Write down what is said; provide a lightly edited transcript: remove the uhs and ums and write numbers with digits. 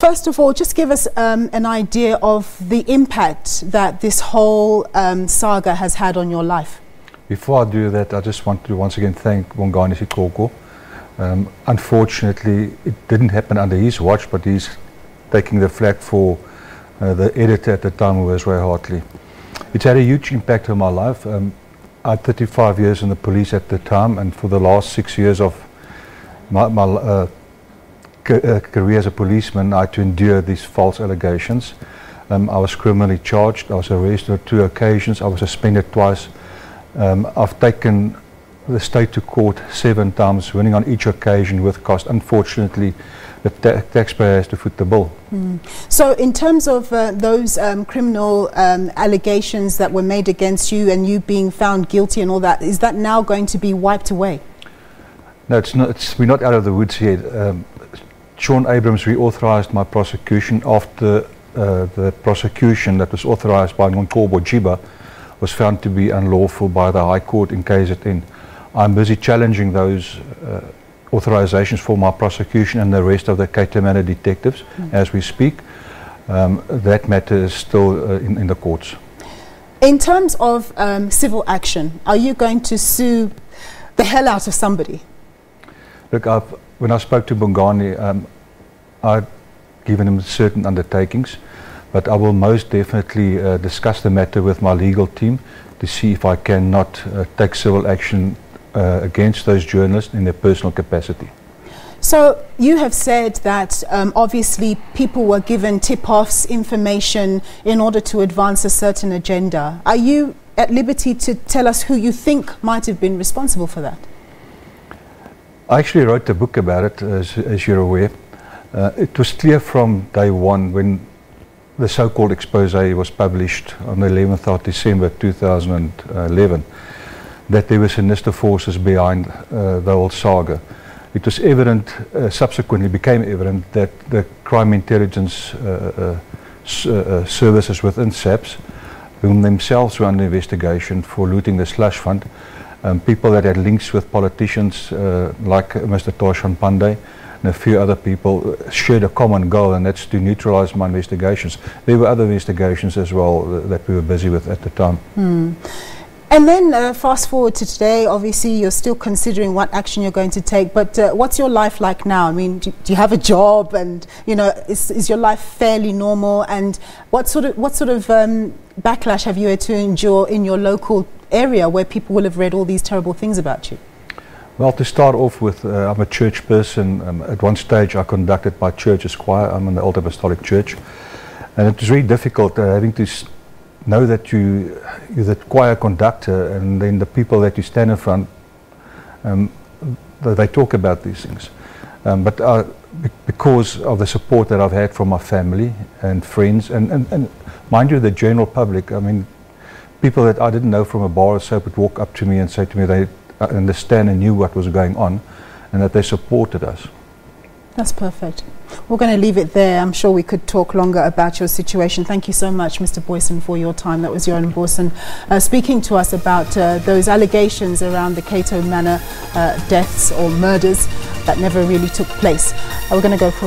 first of all, just give us an idea of the impact that this whole saga has had on your life. Before I do that, I just want to once again thank Bongani Siqoko. Unfortunately, it didn't happen under his watch, but he's taking the flak for the editor at the time, who was Roy Hartley. It's had a huge impact on my life. I had 35 years in the police at the time, and for the last 6 years of my career as a policeman, I had to endure these false allegations. I was criminally charged. I was arrested on 2 occasions. I was suspended twice. I've taken the state to court 7 times, winning on each occasion with cost. Unfortunately, the taxpayer has to foot the bill. So in terms of those criminal allegations that were made against you and you being found guilty and all that, is that now going to be wiped away? No, it's not. We're not out of the woods yet. Sean Abrams reauthorized my prosecution after the prosecution that was authorized by Nonkobo Jiba was found to be unlawful by the High Court in KZN. I'm busy challenging those authorizations for my prosecution and the rest of the Cato Manor detectives as we speak. That matter is still in the courts. In terms of civil action, are you going to sue the hell out of somebody? Look, when I spoke to Bongani, I've given him certain undertakings, but I will most definitely discuss the matter with my legal team to see if I cannot take civil action against those journalists in their personal capacity. So you have said that obviously people were given tip-offs, information in order to advance a certain agenda. Are you at liberty to tell us who you think might have been responsible for that? I actually wrote a book about it, as you're aware. It was clear from day one when the so-called expose was published on the 11th of December 2011 that there were sinister forces behind the whole saga. It was evident, subsequently became evident, that the crime intelligence services within SABC, whom themselves were under investigation for looting the slush fund, people that had links with politicians like Mr. Thoshan Panday and a few other people, shared a common goal, and that's to neutralize my investigations. There were other investigations as well that we were busy with at the time. And then fast forward to today, obviously you're still considering what action you're going to take, but what's your life like now? I mean, do you have a job, and you know, is your life fairly normal, and what sort of backlash have you had to endure in your local area where people will have read all these terrible things about you? Well, to start off with, I'm a church person. At one stage I conducted my church's choir. I'm in the Old Apostolic Church, and it was really difficult having to know that you're the choir conductor, and then the people that you stand in front, they talk about these things. But because of the support that I've had from my family and friends, and mind you, the general public, I mean, people that I didn't know from a bar or so would walk up to me and say to me they understand and knew what was going on, and that they supported us. That's perfect. We're going to leave it there. I'm sure we could talk longer about your situation. Thank you so much, Mr. Booysen, for your time. That was Johan Booysen speaking to us about those allegations around the Cato Manor deaths or murders that never really took place. We're going to go for